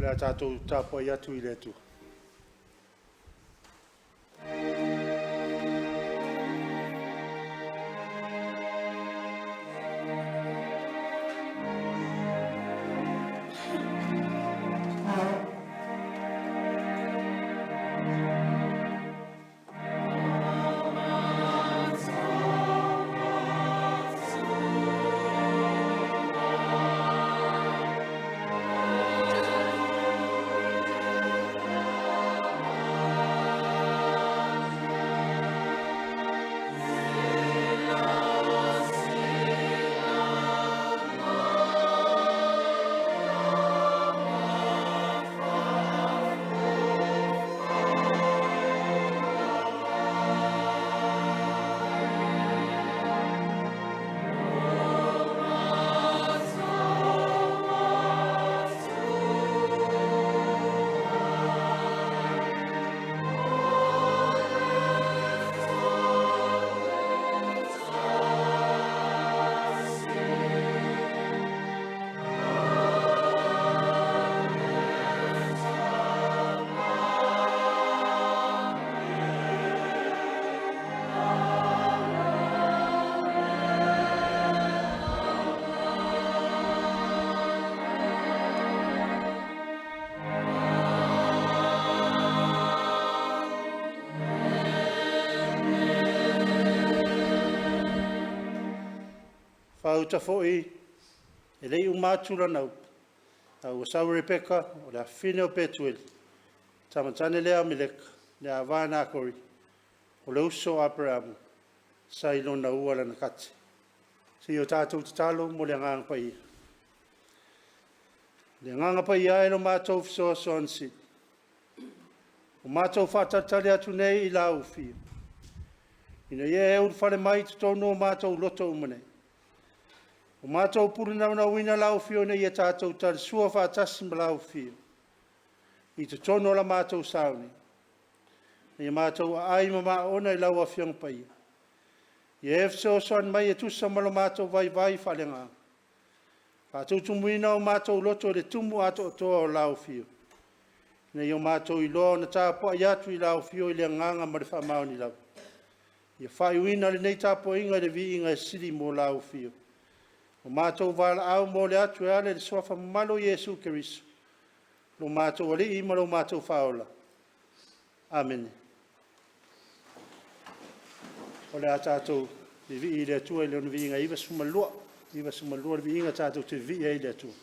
Le tātou tāpua i atu i le tu. Whauta fōi, e lei umātula nau, au sau Rebecca, o le whine o Betuel, tamatane lea mileka, le avana kori, o le uso Abraham, sa ilo na uala na kati. Si o tātou tatalo mo le ngang pa ia. Le ngang pa ia e lo mātou fisoa soansi. O mātou whatatale atu nei i lau fia. Ina ia e ur whare mai tutono o mātou loto umanei. O mātou puru na wina lau fio nei e tātou tari sua whātasi ma lau fio. I te tono la mātou sauni. E mātou ai mama ona i lau a fiong pa ia. I e fse o soan mai e tusa malo mātou vai whalenga. Mātou tumuina o mātou loto le tumu ato o toa o lau fio. Nei o mātou i loa na tāpua i atu i lau fio i le nganga ma le whamao ni lau. I e whai uina le nei tāpua inga le vi inga e siri mo lau fio. O mātou wala au mo le atu e ale le soafa malo Jesu Keriso. Lo mātou ali i malo mātou whaola. Amen. O le a tātou i vi i le atua i le vi inga iwa sumalua. Iwa sumalua le vi inga tātou te vi i le atua.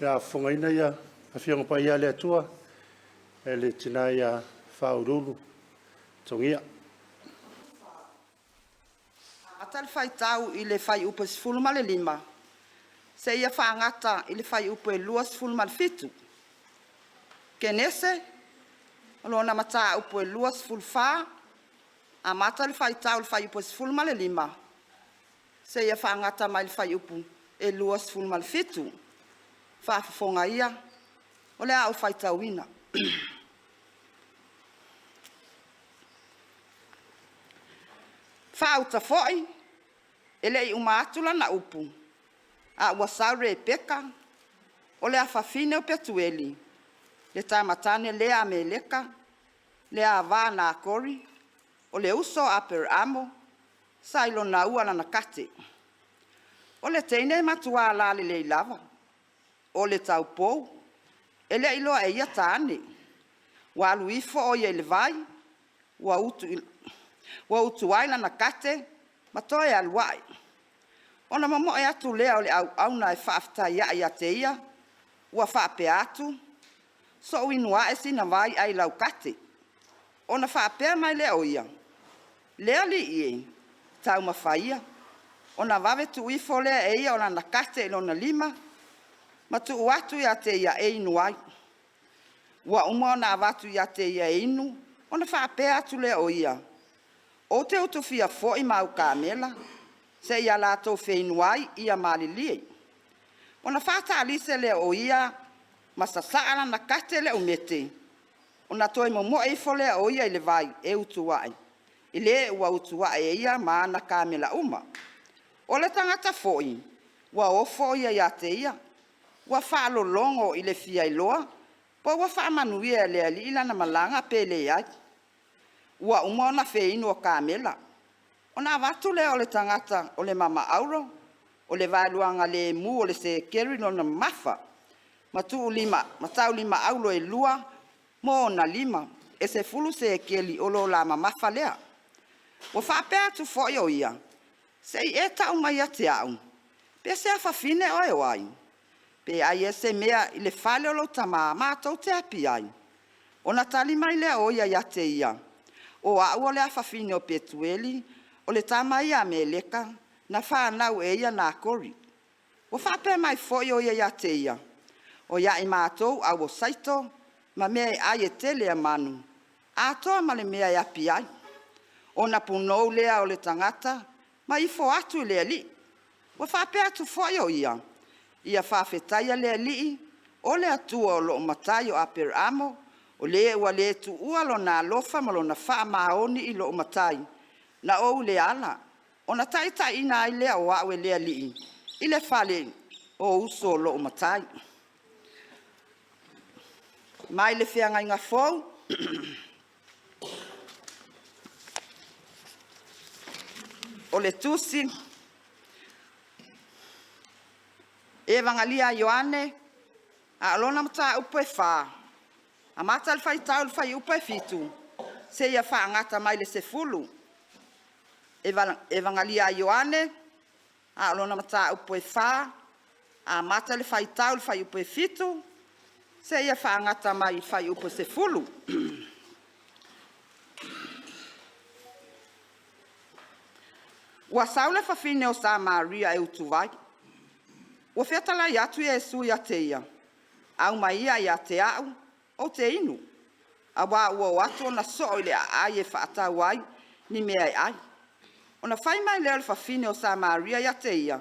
Ya fongaina ia afionga pa ia le atua e le tina ia faurulu tongia. Atal fai tau I le fai upa sifulu ma le lima. Se ia whaangata I le fai upa e lua sifulu ma le fitu. Kenese, lona mata upa e lua sifulu wha, a mata le fai tau le fai upa sifulu ma le lima. Se ia whaangata mai le fai upa e lua sifulu ma le fitu. Whaafafonga ia, o le au fai tau ina. Whaauta foi, ele I umatula na upu. A wasaure e peka, o le afafine o petueli. Le tamatane lea me leka, lea va na kori, o le uso a per amo, sailo na ua na kate. O le teine matua la le lava, o le tau pou, ele ilo e ia taane. Wa luifo o ye le vai, wa utu waila na kate, matoe alwai. Ona mamo e atu lea o le au na e whaafta ia te ia, ua whaape atu, so inua e sina vai ai lau kate. Ona whaapea mai lea o ia. Lea li ie, tau mawhaia. Ona vave tu ifo lea e ia o na kate ilona lima, ma tu uatu ia te ia e inuai. Ua uma na avatu ia te ia e inu, ona whaapea atu lea o ia. O te utufia fo I mau kamela, se ia lato fe inuai ia maliliei. Ona whata alise lea o ia, masasaala na kate le umete. Ona toi momo e fo lea o ia I le vai e utuai. I le ua utuai e ia maana kamela uma. O le tangata foi, ua ofo ia te ia. Ua whaalolongo I le fia iloa, po ua whaamanuia lea li ila na malanga pele ai. Ua umona fe inu o kamela. Ona watu lea o le tangata o le mama auro, o le vailuanga le mu o le se keri no na mafa. Matau lima aulo e lua, mo na lima, e se fulu se keli o lo la mamafa lea. Ua whaapea tu foi o ia, se I e tau mai a te au, pe se a whawhine o e wai. Pe ai e se mea I le whale o lo tama mātou te api ai. Ona tali mai lea o ia te ia. O au o le a whawhine o petueli, o le tama ia me leka, na whanau e ia nā kori. O whape mai foi o ia te ia. O ia I mātou au o saito, ma mea ai e tele a manu. A toa ma le mea I api ai. O na punou lea o le tangata, ma I fo atu I lea li. O whape atu foi o ia. Ia whawhetaia lea li, o le atua o lo matai o aper amo, o le ua le tu ua lo na lofa ma lo na wha maoni I lo matai. Na o le ala, o na taita ina ai lea o au e lea li, I le whale o uso o lo matai. Mai le whianga inga fau, o le tusi, e vangalia Ioane, a alona mata upo e wha. A mata le whai tau le whai upo e fitu, se ia whaangata mai le se fulu. E vangalia Ioane, a alona mata upo e wha, a mata le whai tau le whai upo e fitu, se ia whaangata mai whai upo se fulu. Ua saule whawhine o sa Maria e utuwai. Ua whetala I atu e su ia te ia. Au mai ia te au, o te inu. A wā ua o atu na so I le ai e whaata wai, ni mea ai. Ona whai mai leo le whawhine o sa Maria ia te ia.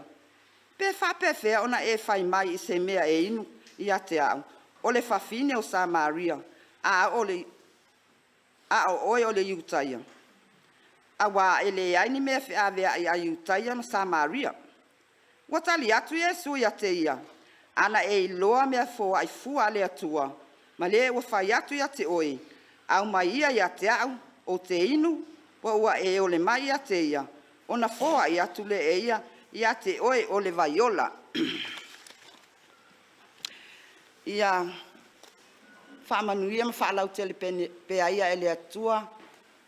Pe whape whea ona e whai mai I se mea e inu ia te au. O le whawhine o sa Maria, a o le iutaia. A wā e le ai ni mea whea vea I a iutaia ma sa Maria. Ua tali atu Iesu ia te ia. Ana e iloa mea fo ai fua le atua. Ma le ua whai atu ia te oi. Au mai ia te au o te inu. Ua e o le mai ia te ia. Ona foa I atu le e ia te oi o le vaiola. Ia whaamanuia ma whaalau tele pe aia e le atua.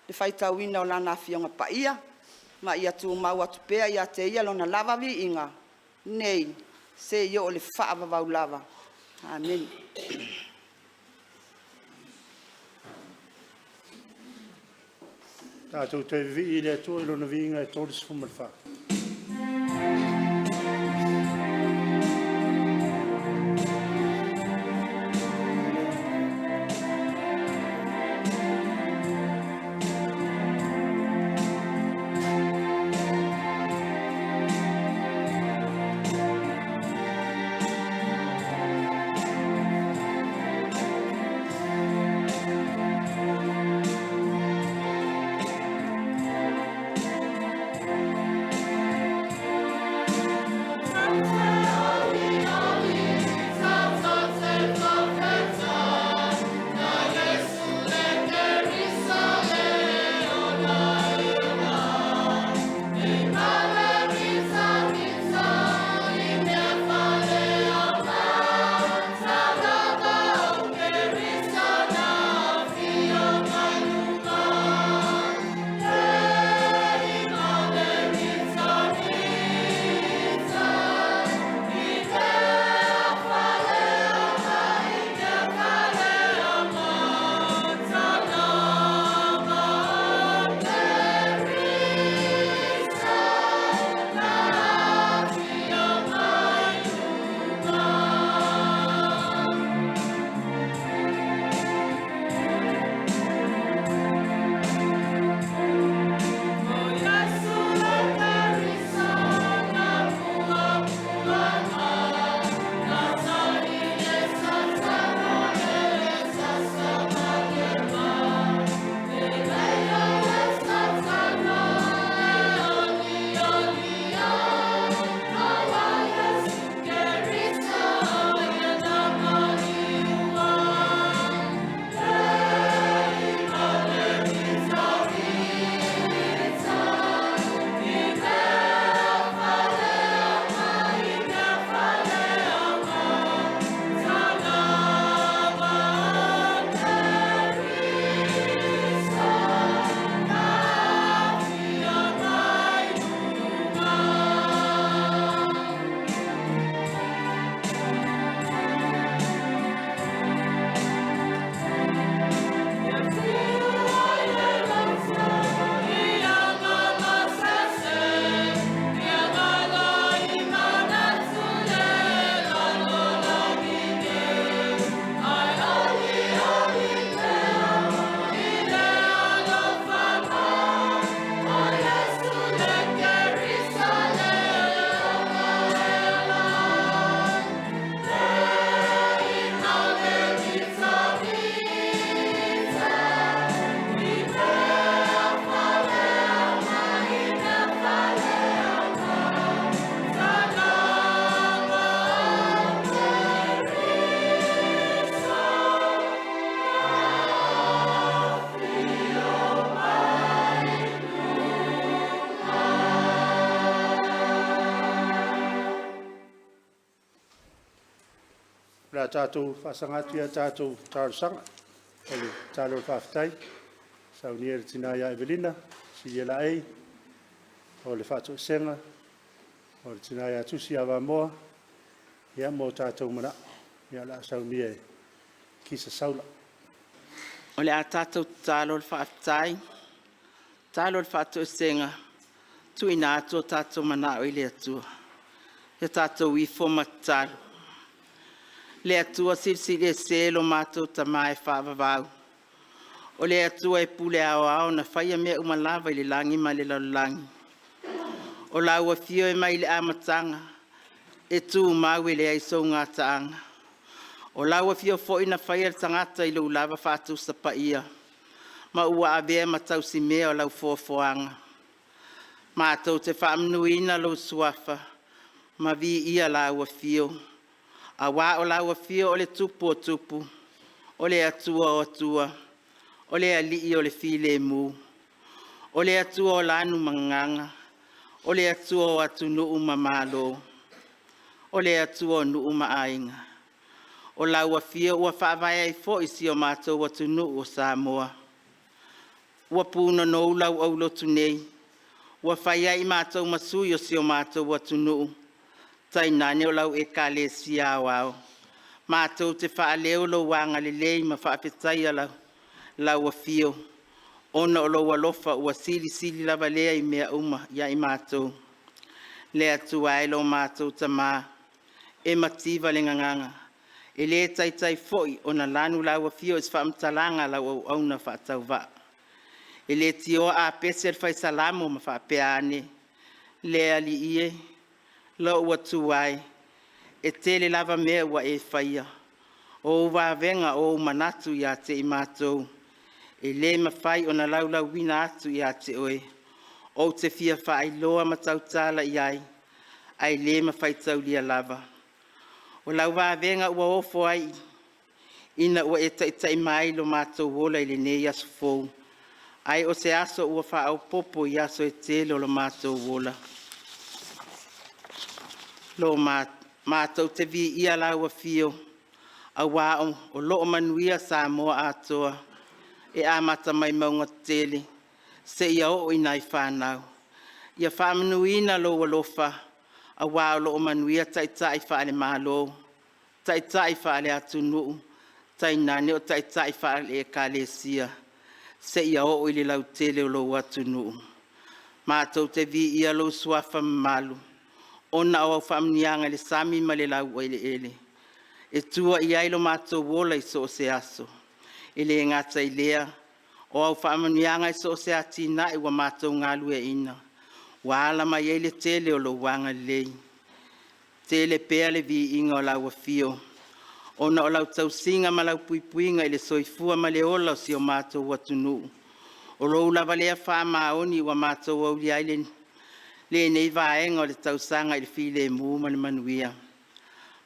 Le whaitauina o lana whionga pa ia. Ma ia tu mau atu pea ia te ia lona lava vi inga. Nei, se io o le whaavavau lava. Amen. Tātou te vi i le atua i lona vinga e tōre sifumal wha. Rā tātou whasangatu ia tātou tārusanga. Ele tālo whawhitai. Sauni e tina ia Evelina. Si ia la ei. O le whātou senga. O le tina ia tusi awa moa. Ia mō tātou mana. Ia la sauni e kisa saula. O le a tātou tālo le whaatai, tālo le whaatou senga, tui nā atua tātou mana o i le atua. Ia tātou i foma tālo. Le atua siri se lo mātou ta mai whaavavau. O le atua e pule ao ao na whaia mea umalawa i le langi ma le laulangi. O laua fio e mai le amatanga, e tū mau e le aiso ngā taanga. O laua fio fo ina whaia le tangata i lau lava whātou sa paia. Ma ua avea matau si mea o lau fōfoanga. Mātou te whaamnuina lau suafa, ma vi ia laua fio. A wā o laua fio o le tupu o tupu, o le atua o atua, o le alii o le file mu, o le atua o lanu manganga, o le atua o atu nuu mamalo, o le atua o nuu maainga. O laua fio ua whaavaya i fo isi o mātou atu nuu o Samoa. Ua pūna no ulau au lotu nei, ua whaia i mātou masui o si o mātou atu nuu. Tai nane o lau e ka le sia au au. Mātou te whaaleo lo wanga le lei ma whaafetai ala lau a fio. Ona o lo alofa ua sili lava lea I mea uma ia I mātou. Lea tuai lo mātou tamā. E mativa le nganganga. E le tai foi ona lanu lau a fio is whaamtalanga lau au na whaatau wa. E le tio a pese fai salamo ma whaapeane. Lea li ie. Lo ua tuai. E tele lava mea ua e whaia. O wavenga o manatu ia te I mātou. E le mawhai ona lau wina atu ia te oe. O te fia whai loa matau tala iai. Ai le mawhai tau lia lava. O lau wavenga ua ofo ai. Ina ua e tai mai lo mātou wola I le nei asu fou. Ai o se aso ua whaau popo I aso e tele o lo mātou wola. Lo mātou te vi ia lau a fio. A wao o loo manuia sa moa atoa. E amata mai maunga tele. Se ia o inai whanau. Ia whamanuina lo walofa. A wao loo manuia tai whaale malo. Tai whaale atunu. Tai nane o tai whaale e kalesia. Se ia o ili lau tele o lo atunu. Mātou te vi ia lo suafa malu. Ona o whamnianga le sami ma le lau ele ele. E tua iai lo mātou wola I so se aso. Ele ngata I lea. O au whamnianga I so se atina I wa mātou ngalu e ina. Wala mai ele tele o lo wanga lei. Tele pea le vi inga o lau a fio. Ona o lau tau singa ma lau puipuinga ele soifua ma le ola o si o mātou watunu. O lo lava lea whama oni wa mātou au li ailen. Le nei vaenga o le tausanga I le file mu ma le manuia.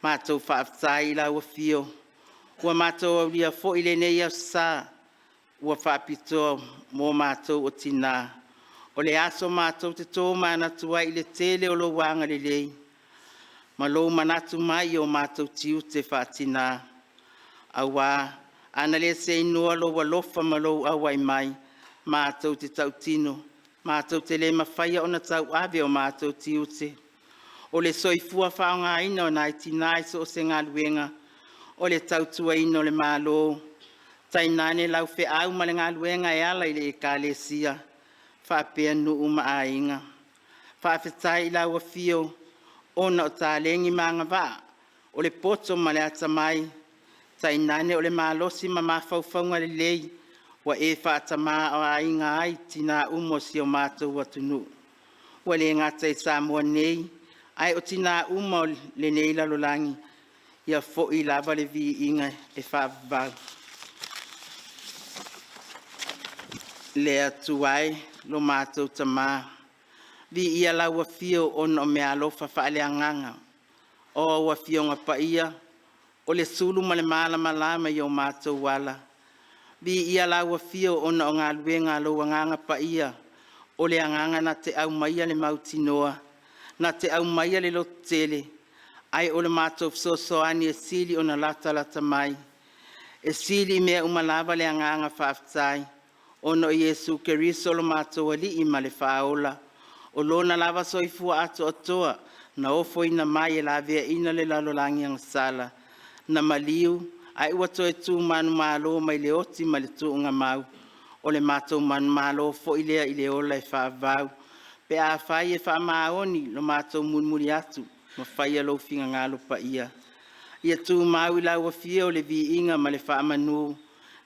Mātou whaaftai lau a fio. Ua mātou au lia fo I le nei au sa. Ua whaapitoa mō mātou o tina. O le aso mātou te tō mana tua I le tele o lo wanga le lei. Ma lo manatu mai o mātou tiu te whaatina. Awa, ana le se inua lo walofa ma lo awai mai. Mātou te tautino. Mātou te le mawhaia o na tau ave o mātou tiu te. O le soifua whaonga ina o nai tinai so o se ngā luenga. O le tautua ina o le mālo. Tai nane lau fe au ma le ngā luenga e ala I le e kālesia. Whapea nuu ma a inga. Whawhetai I lau a fio. Ona o tā lengi maanga wā. O le poto ma le atamai. Tai nane o le mālosi ma mawhauwhaunga le lei. Wa e whaatama o a inga ai tina umo si o mātou watunu. Wa le ngata I Samoa nei. Ai o tina umo le nei lalolangi. Ia fo I lava le vi inga e whaavau. Le atuai lo mātou tamā. Vi ia lau a fio ono mea alofa whaale anganga. O a fio ngā paia. O le sulu ma le malama lama I o mātou wala. Vi ia lau a fio ono o ngā luenga lo anganga paia. O le anganga na te au maia le mautinoa. Na te au maia le lotele. Ai o le mātou fsosoani e sili o na lata mai. E sili mea umalava le anganga whaaftai. Ono Yesu Keriso lo mātou ali I ma le whaola. O lona lava soifua ato atoa. Na ofo ina mai e lavea ina le lalolangi ang sala. Na maliu. Ai ua toe tū manu malo mai le oti ma le tuunga mau. O le mātou manu malo fo I le ola e whaavau. Pe a whai e whaamaoni lo mātou munmuri atu. Ma whai alo finga ngalo pa ia. Ia tū mau I lau a fio le vi inga ma le whaamanu.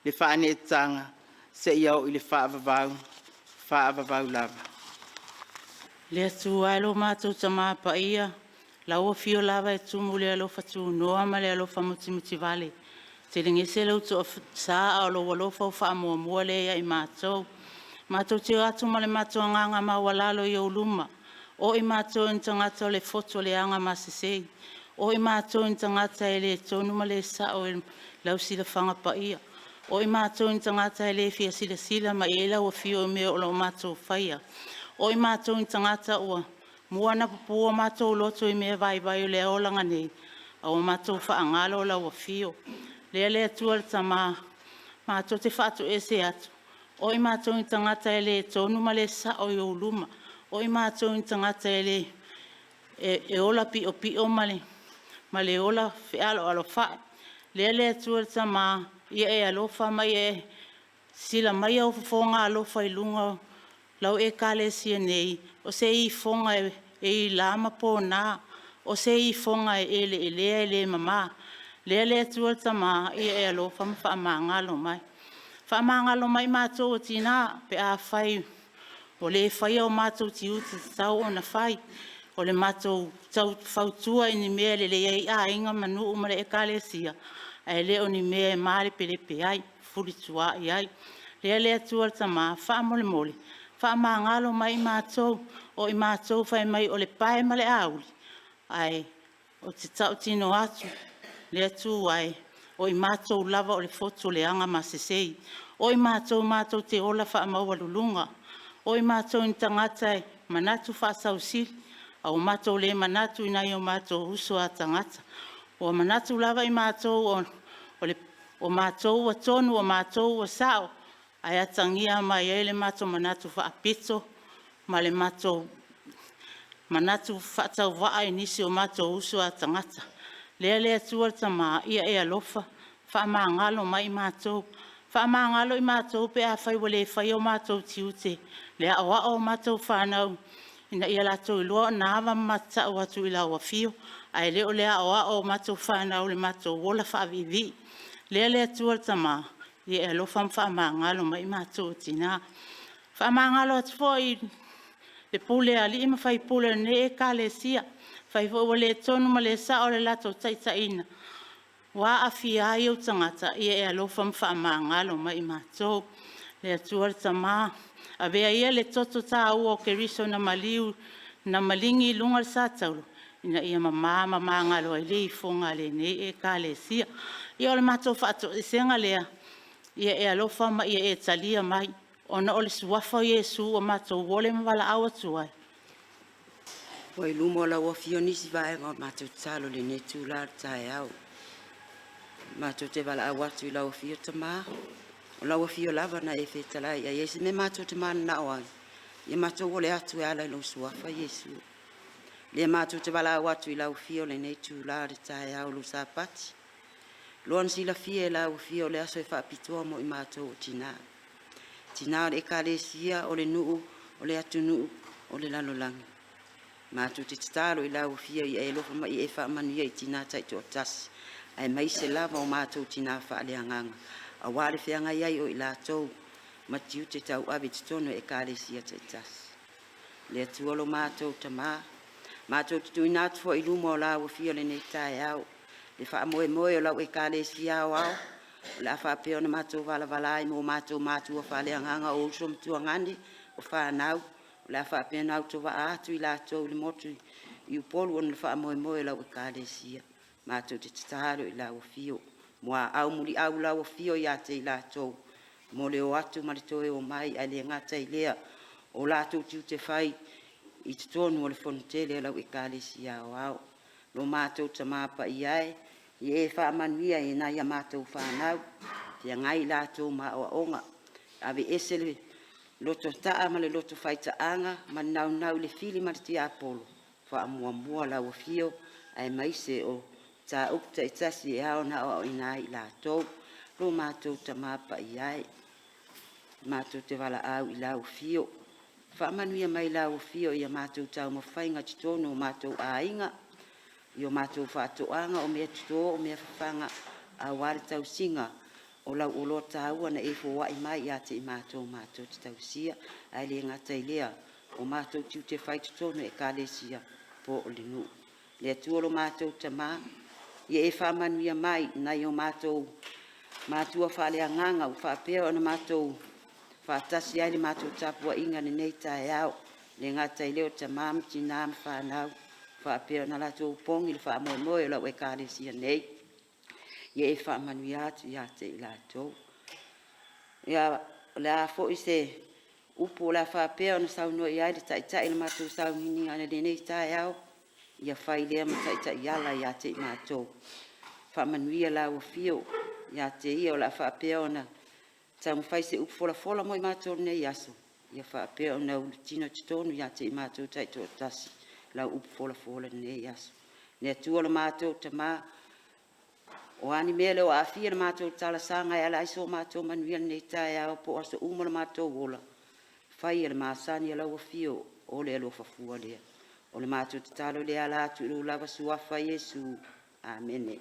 Le whaane e tanga. Se ia o I le whaavavau. Whaavavau lava. Le atu ai lo mātou tamā pa ia. Lau a fio lava e tumu le alo fatu noa ma le alo famuti vale. Te ringe se lau tu sa a lo walofa o wha mua le ia I mātou. Mātou te atu ma le mātou nganga ma walalo I o luma. O I mātou in tangata le foto le anga ma sesei. O I mātou in tangata e le tonu ma le sa o lau sila whanga pa ia. O I mātou in tangata e le fia sila ma e lau a fio e mea o lau mātou whaia. O I mātou in tangata ua mua na pupua mātou loto I mea vai o le aolanga nei. A o mātou whaangalo o lau a fio. Le atua le tamā. Mātou te whātu e se atu. O I mātou in tangata e le tonu ma le sa o I o luma. O I mātou in tangata e le e ola pi o ma le ola fe alo whae. le tua le tama ia e alofa mai e sila mai au fonga alofa I lunga lau e kalesia nei o se I fonga e lama po na o se I fonga e le mama le tua le tama ia e alofa ma whaamangalo mai whaamangalo mai mātou o tina pe a whai o le whai au mātou tiu te tau o na whai o le mātou tau whautua I ni mea le ei a inga manu o mare e kalesia ai le o ni mea e maare pele pe ai furi tua I ai le atua le tama wha mole mole wha maangalo mai mātou o I mātou whai mai o le pae male auli ai o te tau tino atu le atu ai o I mātou lava o le foto le anga masesei o I mātou te ola wha maua lulunga o I mātou ni tangata manatu wha sausil au mātou le manatu ina I o mātou uso a tangata o manatu lava I mātou o mātou wa tonu o mātou wa sao ai atangia mai ele mātou manatu wha apito ma le mātou manatu wha tau waa nisi o mātou uso a tangata le atua le tama ia e alofa wha maangalo mai mātou wha maangalo I mātou pe a whai wale whai o mātou tiute le a oa o mātou whanau ina ia lato I loa na hawa matau atu I lau a fio ai leo lea oa o mātou whanau le mātou wola whaavivi le atua le tama ia e alofa wha maangalo mai mātou tina wha maangalo atu fo le pule ali ima whai pule ne e ka le sia whai fo wale tonu ma le sa o le lato taitaina wa afi ai o tangata ia e alofa wha maangalo mai mātou le atua le tama a vea ia le toto tā ua o ke riso na maliu na malingi lunga le sātaulu ina ia mama ngalo ai le I fonga le nei e ka le sia ia o le mātou whaato I senga lea ia e alofa ma ia e talia mai ona o le suafa Iesu o mātou wole mawala awa tuai Wai lumo la wafio nisi vaenga o mātou talo le ne tūlar tae au. Mātou te wala awatu I la wafio tama. O la wafio lava na e whetalai. Ia Iesu me mātou te mana na oai. Ia mātou wole atu e ala I lo suafa Iesu. Le mātou te wala awatu I la wafio le ne tūlar tae au lo sapati. Loan sila fie la wafio le aso e whaapitoa mo I mātou o tina. Tina o le ekalesia o le nuu, o le atu nuu, o le lalolangi. Mātou te talo I lau fia I e lofa mai e wha manuia I tina tai to tasi. Ai mai se lava o mātou tina wha ale anganga. A wale whianga iai o I lātou. Matiu te tau awe te tono e kālesia tai tasi. Le atuolo mātou tama. Mātou te tui nātu fo I lumo o lau fia le nei tae au. Le wha moe moe o lau e kālesia au au. Le a wha peo na mātou wala walai mo mātou mātua wha ale anganga o usom tuangani o whanau. La fa pena auto va atu I lato le motu I upolu on le fa moe la o kalesia ma to te taro I la o fio moa au muri au la o fio ia te I lato mo le o atu ma le toe o mai ai le ngata I lea o lato tiu te fai I te tonu o le fontele la o kalesia o au lo mato tamapa iai I e fa manuia I na ia mato whanau te ngai lato ma o onga ave esele loto taa ma le loto faita anga ma nau le fili ma te apolo fa mua la o fio ai mai se o ta ukta I tasi e ao na o ina I lato lo mato tamapa iai mato te wala au I la o fio fa manuia mai la o fio ia mato tau mo fainga titono mato ainga io mato fa to anga o me tito o me fanga a wale tau singa o lau o lo tāua na e fōa I mai ia te I mātou te tausia, ai le ngata I lea o mātou tiu te whai tutono e kālesia po o le nuu. Le atuolo mātou tamā, ia e whamanuia mai na I o mātou mātua whaalea nganga o whaapea o na mātou whaatasi ai le mātou tāpua inga ne nei tae au, le ngata I leo tamā mti nām whanau, whaapea o na lātou pongi le whaamoe moe o lau e kālesia nei. Ia e wha manuia atu ia te I lātou. Ia le a fo I se upo la wha pēo na sauno I aere tai le mātou sauhini ana le nei tae au. Ia whai lea ma tai ala ia te I mātou. Wha manuia la o fio ia te ia o la wha pēo na tau mwhai se upo fola mo I mātou nei aso. Ia wha pēo na ulutino titonu ia te I mātou tai to tasi. La upo fola nei aso. Nea tua la mātou tamā O ani mele o afia na mātou tala sanga e ala iso mātou manuia nei tae au po aso uma na mātou wola. Whai ala māsani ala ua fio o le alo fafua lea. O le mātou te talo lea la atu ilu lava suafa Yesu. Amene.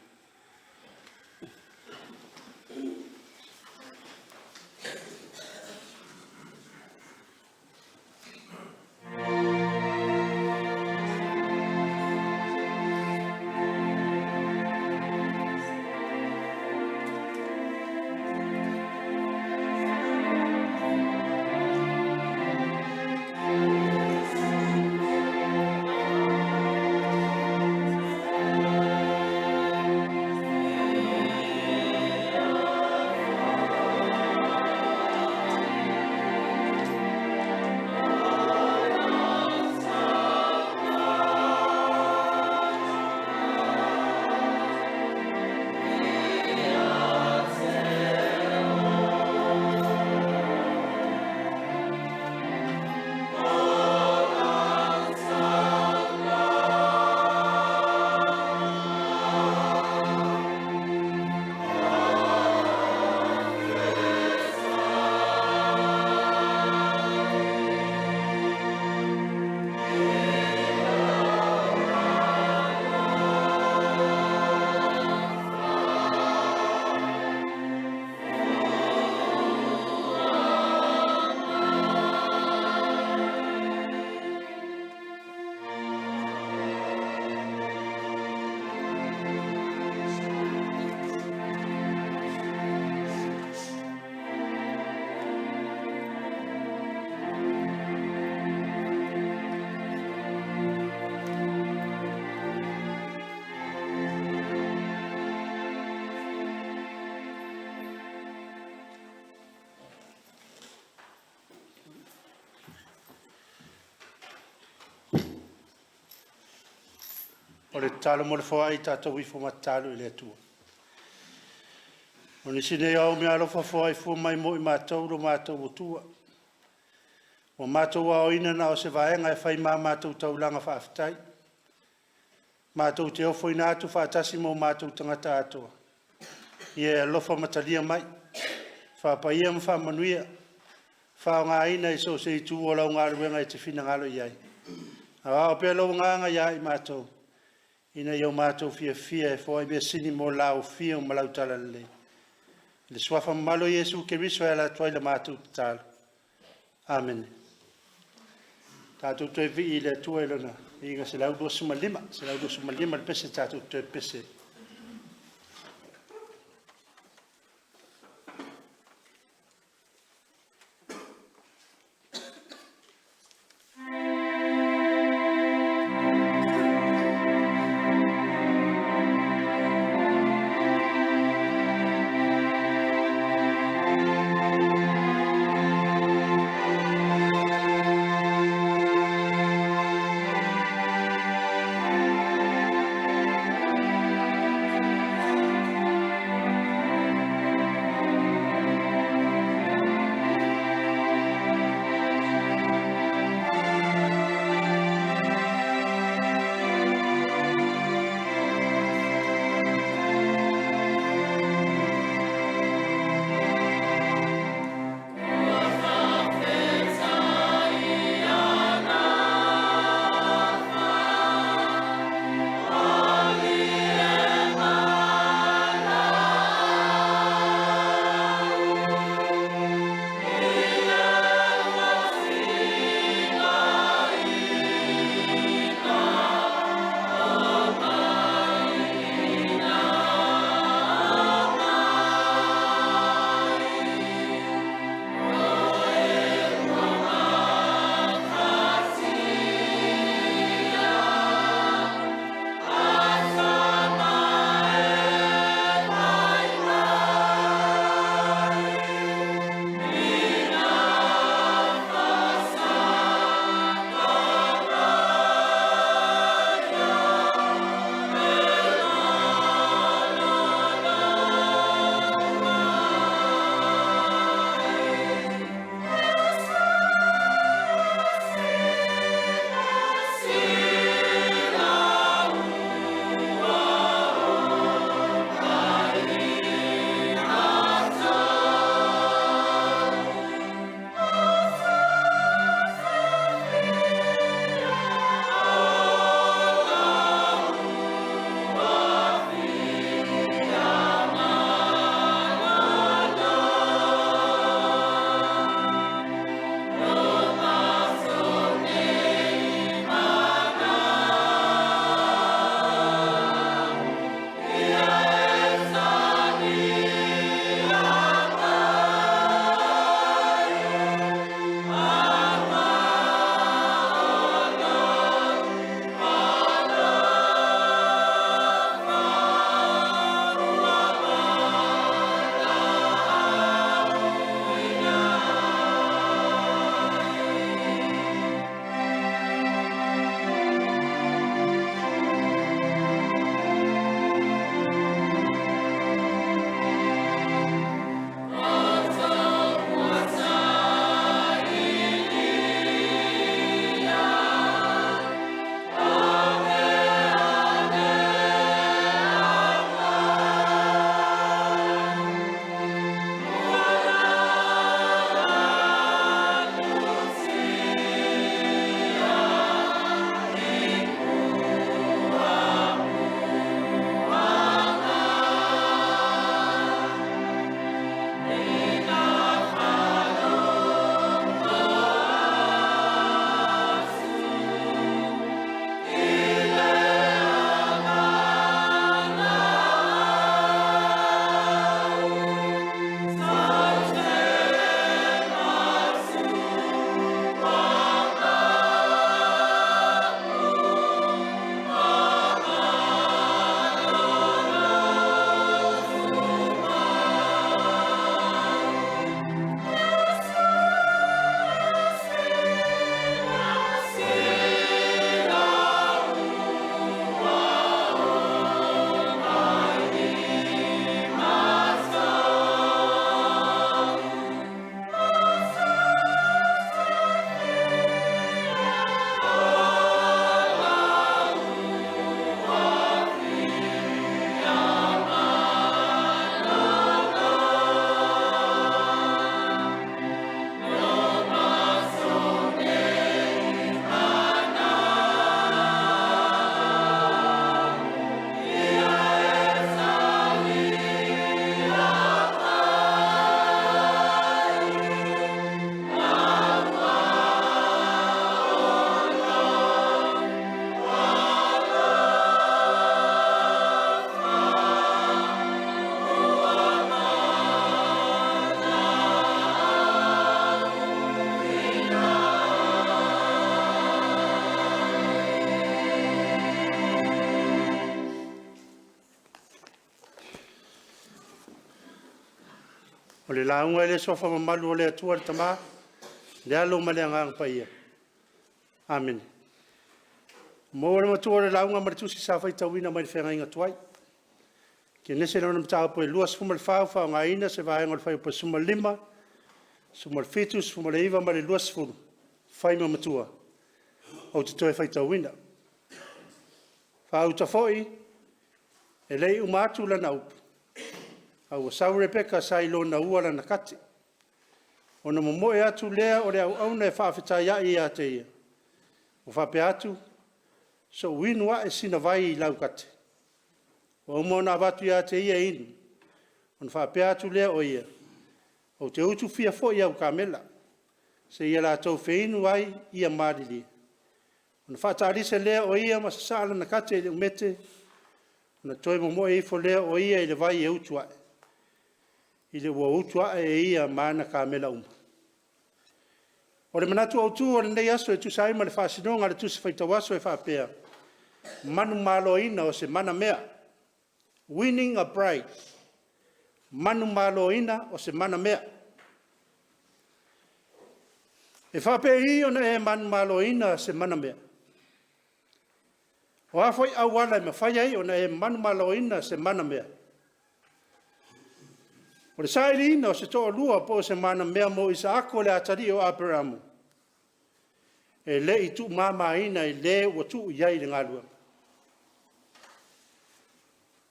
O le talo mo le whai tātou i fuma talo i le atua. O ni sine au me alofa whai fua mai mo i mātou ro mātou o tua. O mātou a oina na o se vaenga e whai mā mātou taulanga whaafitai. Mātou te ofo i nātu whaatasi mo mātou tangata atoa. Ie alofa matalia mai. Whaapaia ma whaamanuia. Whao ngā ina i so se i tū o lau ngā ruenga i te whina ngalo iai. A o pia lau nganga iai mātou. Ina iau mātou fia fia e fwoi bea sini mo lau fia o malau tala le. Le swafa malo Yesu ke riso e la toila mātou tala. Amen. Tātou toi vi i le tua ilona. Inga se lau dosu malima. Se lau dosu malima le pese tātou toi pese. O le launga le sofa mamalu o le atua le tama. Le alo ma le angang pa ia. Amen. Mo le matua le launga ma le tusi sa fai tauina mai le whenga inga tuai. Ke nese na mtau po e luas fuma le fau fau ngā ina se vaenga le fai po suma lima. Suma le fitus fuma le iwa ma le luas fulu. Fai ma matua. O te toe fai tauina. Fau ta foi. E lei umatu la na upu. Au saure peka sai lo na ua la na kati. O na momoe atu lea o le au na e whaafetai a ia te ia. O whape atu, so winua e sina vai I lau kati. O umona watu ia te ia inu. O na whape atu lea o ia. O te utu fia fo ia u kamela. Se ia la tau feinu ai ia marili. O na whaatarise lea o ia masasala na kati e le umete. O na toi momoe ifo lea o ia I le vai e utu ai. I le ua utua e ia mana kamela uma. O le manatu au tu o le nei aso e tu saima le whaasinonga le tu se whaitawaso e whaapea. Manu malo ina o se mana mea. Winning a bride. Manu malo ina o se mana mea. E whaapea I ona e manu malo ina se mana mea. O a foi awala e mawhai ai ona e manu malo ina se mana mea. O le sairi ina o se toa lua po se mana mea mo Isaako le atari o Abrahamu. E le I tu mama ina I le ua tu iai le ngalua.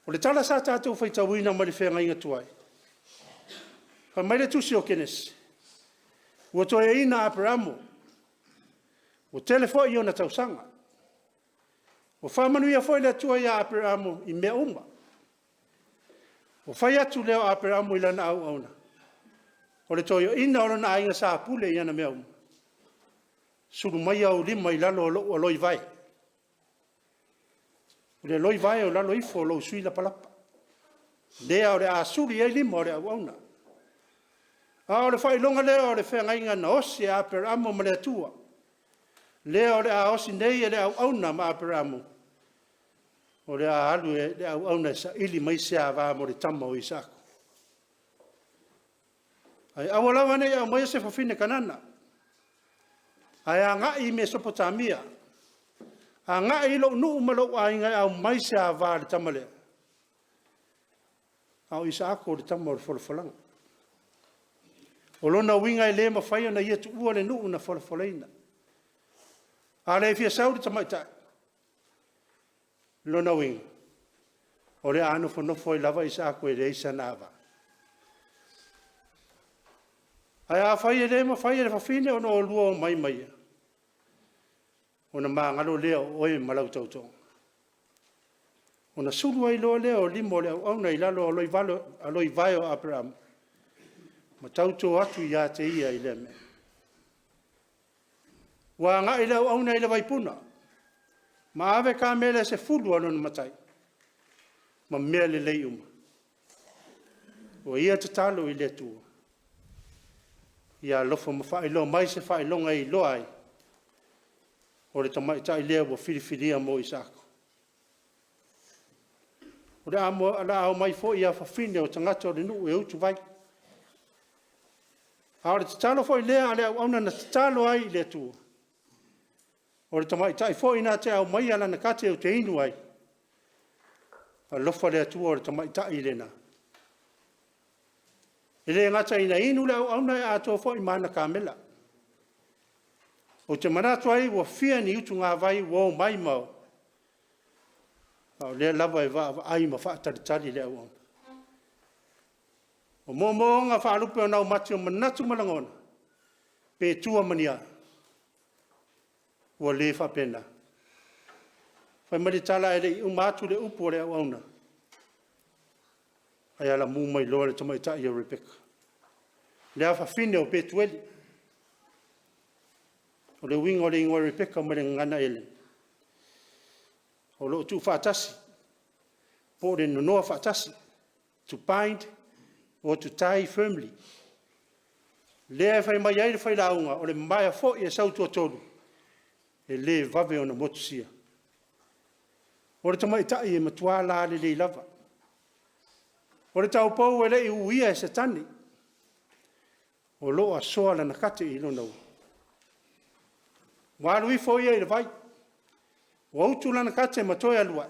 O le tala sa tātou whaitawina ma le whenga inga tuai. Ka mai le tusi o kenes. Ua toe ina Abrahamu. O telefo I ona tausanga. O whamanuia foi le tua ia Abrahamu I mea uma. O whai atu leo Abrahamu I lana au auna. O le toio ina o lana ainga sa pule I ana mea uma. Suru mai au lima I lalo o loi vai. O le loi vai o lalo ifo o lo sui la palapa. Lea o le asuri e lima o le au auna. A o le whai longa leo o le whenga inga na osi Abrahamu ma le atua. Lea o le a osi nei e le au auna ma Abrahamu. O le ahalu e le au auna sa ili mai se a vaa mo le tama o Isaako. Ai awalawa nei au mai se fafine kanana. Ai a ngai Mesopotamia. A ngai lo nuu malo a inga au mai se a vaa le tama lea. Au Isaako le tama o le folfolanga. O lona winga I le mawhaia na ia tu ua le nuu na folfolaina. A le fia sauri tamaitai. Lona wing. O le anu whanofo I lava Isaako e reisa na awa. Ai a whai e le ma whai e le whawhine o no lua o mai mai. O na maa ngalo leo o e malau tautonga. O na suru ai loa leo limo leo au na I lalo aloi vai o Abraham. Ma tauto atu ia te ia I le me. Wa nga I leo au na I le vaipuna. Ma ave ka mele se fulu anu na matai. Ma mele lei uma. O ia te talo I le tua. Ia lofo ma wha ilo mai se wha ilonga I loa ai. O le tamaita I lea wa whiriwhiria mo Isaako. O le amo ala au mai fo ia whawhine o tangata o le nuu e utu vai. A o le te talo fo I lea ale au auna na te talo ai I le tua. O le tamaita I fo ina te au mai ala na kate o te inu ai. A lofa le atua o le tamaita I le na. E le ngata ina inu le au auna e ato fo I mana kamela. O te manatu ai wa fia ni utu ngā vai wo mai mau. O le lava e wa ai ma wha taritari le au auna. O mō ngā whaalupe o nau mati o manatu malangona. Pe tua mania. Ua le whapena. Whai mari tala e le umatu le upo le au auna. Ai ala mū mai loa le tamaita I a Rebecca. Le a whawhine o Petueli. O le wingo le ingoa Rebecca ma le ngana ele. O lo tu whaatasi. Po le nonoa whaatasi. To bind or to tie firmly. Le a whai mai aile whai launga o le mai a fo I a sautu o tolu. E le vave o na motusia. O le tamaitai e matua la le lava. O le tau pau e le I uia e se tani. o loa soa lana kate i lona ua. Wa lui fo ia i le vai. O autu lana kate ma toi alua.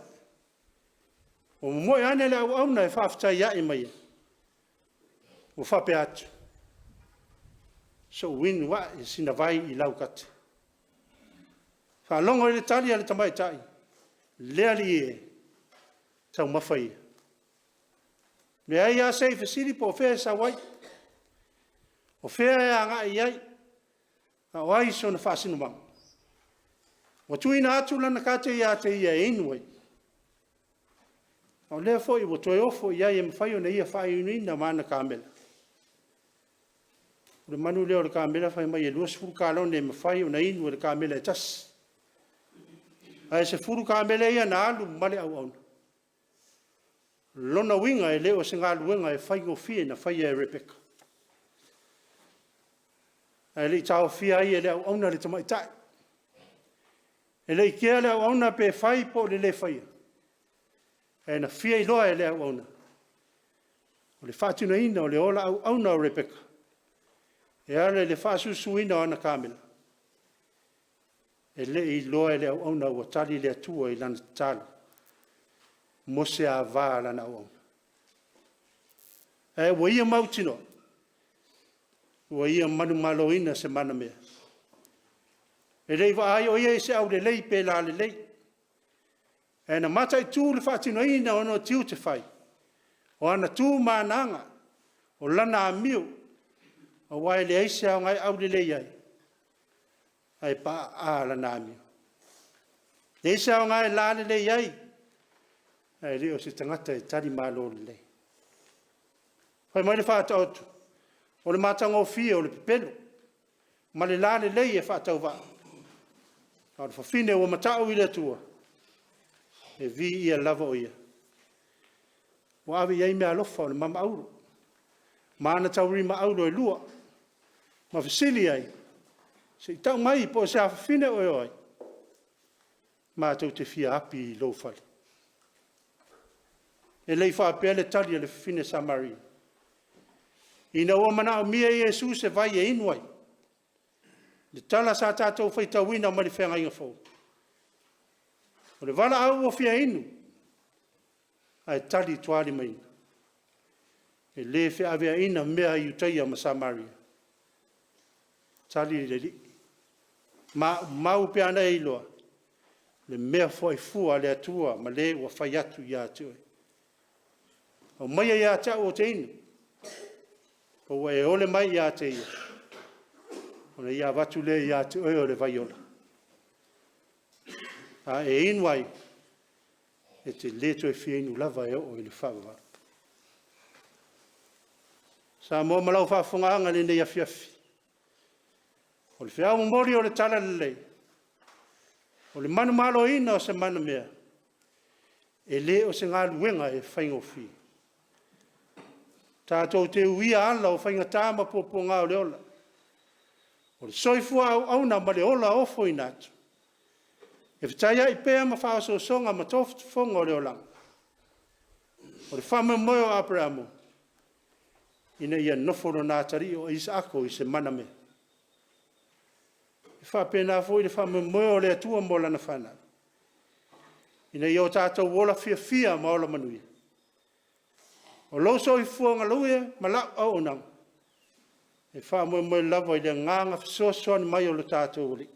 O moe ane le au auna e whaafitai ia i mai. O whape atu. So win wa i sina vai i lau kate. Whaalongo i le tali ale tamai tai. Lea li e. Tau mawhai. Me ai a sei fasili po whea sa wai. O whea e anga i ai. A wai so na whaasinu mang. O tuina atu lana kate i a te ia e inuai. O lea fo i wo toi ofo i ai e mwhai o na ia whai unui na mana kāmela. O le manu leo le kāmela whai mai e luas furu kālone e mwhai o na inu le kāmela e tas. Ai se furu kāmela ia na alu male au auna. Lona winga e leo se ngā luenga e whai go fie na whai e Rebecca. Ai le tau fia ai e leo auna le tamai tai. E le ikea leo auna pe whai po le le whai. E na fia i loa e leo auna. O le whātuna ina o le ola au auna o Rebecca. E ale le whāsusu ina o ana kāmela. E le i loa e leo auna o tali le atua i lana talo. Mo se a vā lana o auna. E wa ia mautino. Wa ia manu malo ina se mana mea. E rei wa ai o ia se au le lei pe la le lei. E na mata i tū le whaatino ina ono tiu te whai. O ana tū mānanga. O lana a miu. O wai le eise au ngai au le lei ai. Ai pa a lana a miu. Le eise au ngai la le lei ai. Ai reo se tangata e tari malo le lei. Whai mai le whaata otu. O le matanga o fia o le pepelu. Ma le la le lei e whaatau wa. O le whawhine o matau i le tua. E vi ia lava o ia. O awe iai mea alofa o le mama auro. Ma ana tauri ma auro e lua. Ma whisili ai. Se i tau mai po se a whawhine o e oi. Ma tau te fia api i lo fali. E lei whaapea le tali a le whawhine Samaria. Ina ua mana o mia Iesu se vai e inuai. Le tala sa tātou whaitawina o mari whenga inga fau. O le wala au o fia inu. Ai tali tuari maina. E le whi awea ina mea i utaia ma Samaria. Tali le li. Mau pe ana e iloa. Le mea foi fua le atua ma le ua whai atu i atu. O maia i ata o te inu. O e ole mai i ate ia. O le ia watu le i ate o le vaiola. A e inuai. E te leto e fia inu lava e o i le whawa. Sa mo malau whawhungaanga le nei a fiafi. O le whiau mori o le tala le lei. O le manu malo ina o se mana mea. E le o se ngā luenga e whaingo fi. Tātou te uia ala o whainga tāma popo ngā o le ola. O le soifua au auna ma le ola ofo i nātu. E whitaia i pēa ma whaaso songa ma tofu fonga o le olanga. O le whama moe o Abrahamu. Ina ia noforo nātari o Isako i se mana me. E whapena fo i le whama moe o le atua mo lana whana. Ina ia o tātou wola fia fia ma ola manuia. O loso i fuanga luia ma lau au nang. E wha moe lava i le nganga fisosoani mai o le tātou oli.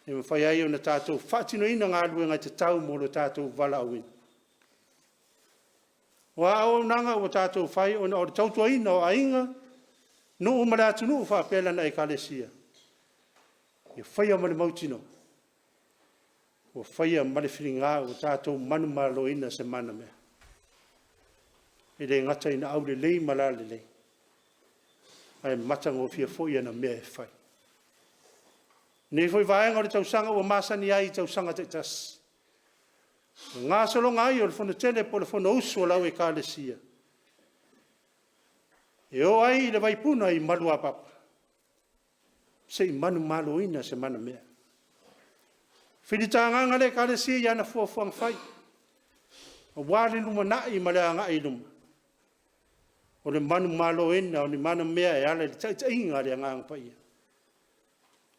E ma whai ai o na tātou whatino ina ngā luenga te tau mo le tātou wala au ina. O au nanga o tātou whai o le tautua ina o ainga no o mara atu no wha pēla na e kalesia. E whai a male mautino. O whai a male whiringā o tātou manu malo ina se mana mea. E le ngata ina au le lei mala le lei. Ai matanga o fia foi ana mea e whai. Nei foi vaenga o le tausanga o masani ai tausanga te tas. Ngā solonga ai o le fono tele po le fono usu o lau e kālesia. E o ai le vaipuna i malu a papa. Se i manu malo ina se mana mea. Whiritanga le kālesia i ana fuafuang whai. O wāre luma nai ma le anga i luma. O le manu malo ina, o le mana mea e ala, le tai inga le ngang pa ia.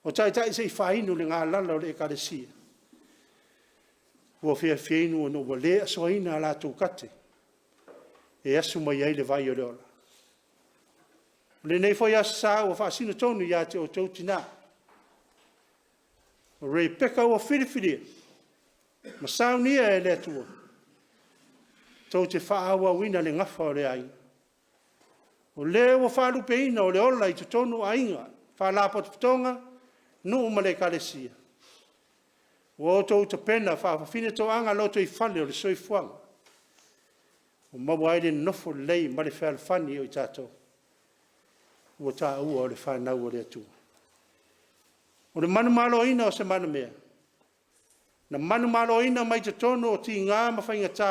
O tai se i whainu le ngā lala o le ekaresia. Ua fia fienu o no wa lea soina la tū kate. E asu mai ai le vai o le ola. Le nei foi asa o whaasino tonu ia te o tautina. O rei peka o whiriwhiri. Ma saunia e le atua. Tau te whaawa wina le ngafa o le ainga. O le o whaalupe ina o le ola i te tonu ainga. Whaalapot putonga, nu uma le kalesia. O tau te pena whaafine tau anga loto i whale o le soifuanga. O mawaile nofo lei ma le whaalfani o i tātou. Ua tā ua o le whanau o le atua. O le manu malo ina o se manu mea. Na manu malo ina mai te tono o ti ngā mawhainga tā.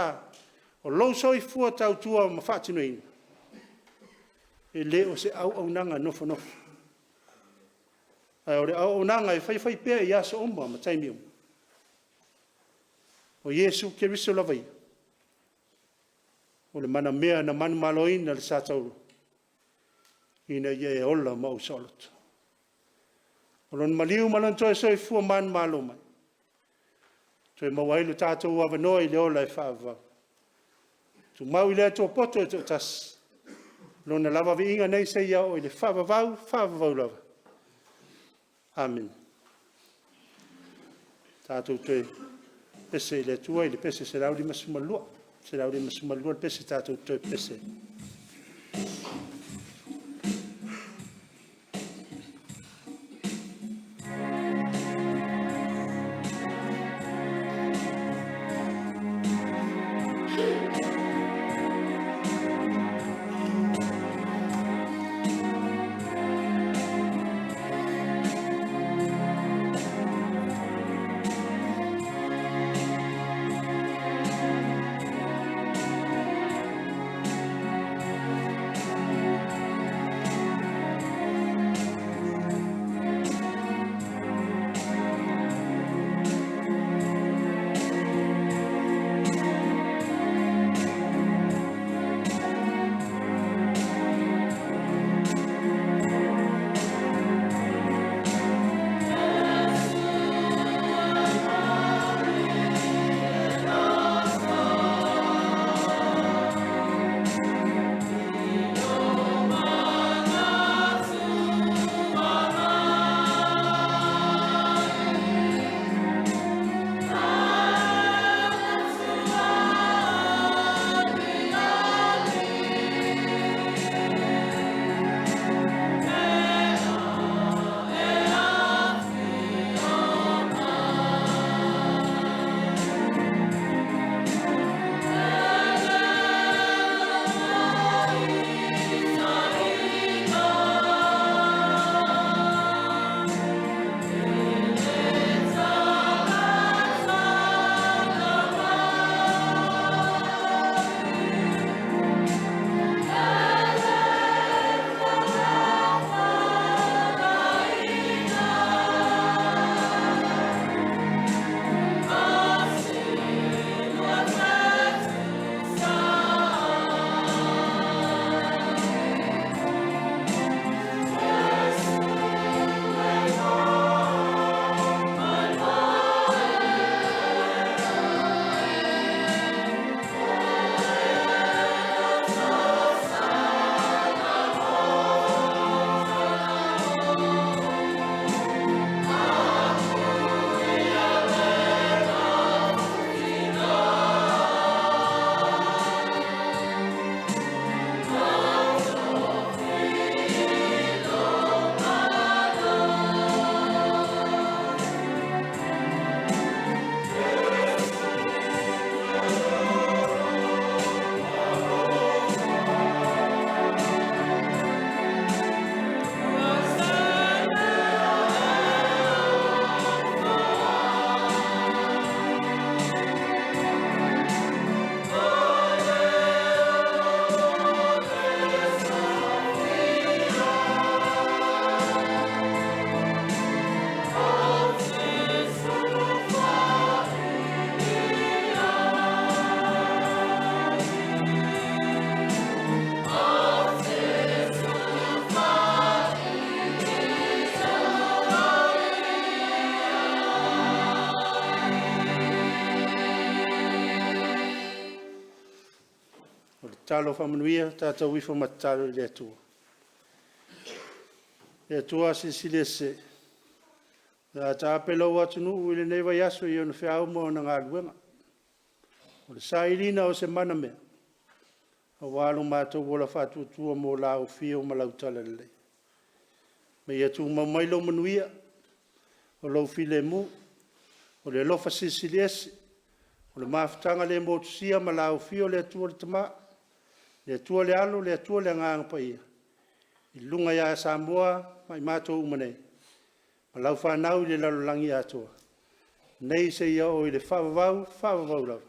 O lau soi fua tau tua ma whaatino ina. E le o se au nanga nofo nofo. Ai o le au nanga e whai pēr i aso oma ma taimi oma. O Yesu ke riso lavai. O le mana mea na manu malo ina le sātauru. Ina ia e ola ma usolot. O lon maliu malan toi soi fua man malo mai. Toi mawailu tātou avanoi le ola e whaavau. Tu mau i lea tō poto e tō tas. Lona lava vi inga nei se ia o i le whaavau lava. Amen. Tātou toi pese i le tua i le pese se rauri masumalua. Se rauri masumalua le pese tātou toi pese. talo whamanuia, tātou wifo matatalo i le atua. Le atua sisile se. Nā tā pelo atu nuu i le neiva yaso i ona whiau mo na ngā luenga. O le sairina o se mana mea. A wālo mātou wola whātuatua mō lao whio ma lau tala le. Me ia tū mamailo manuia. O lau while mu. O le lofa sisile ese. O le mawhitanga le motusia ma lau whio le atua le tama. Le atua le alo, le atua le nganga pa ia. I lunga ia Samoa, mai mātou umanei. Ma lau whanau i le lalolangi atoa. Nei se ia o i le whawavau lau.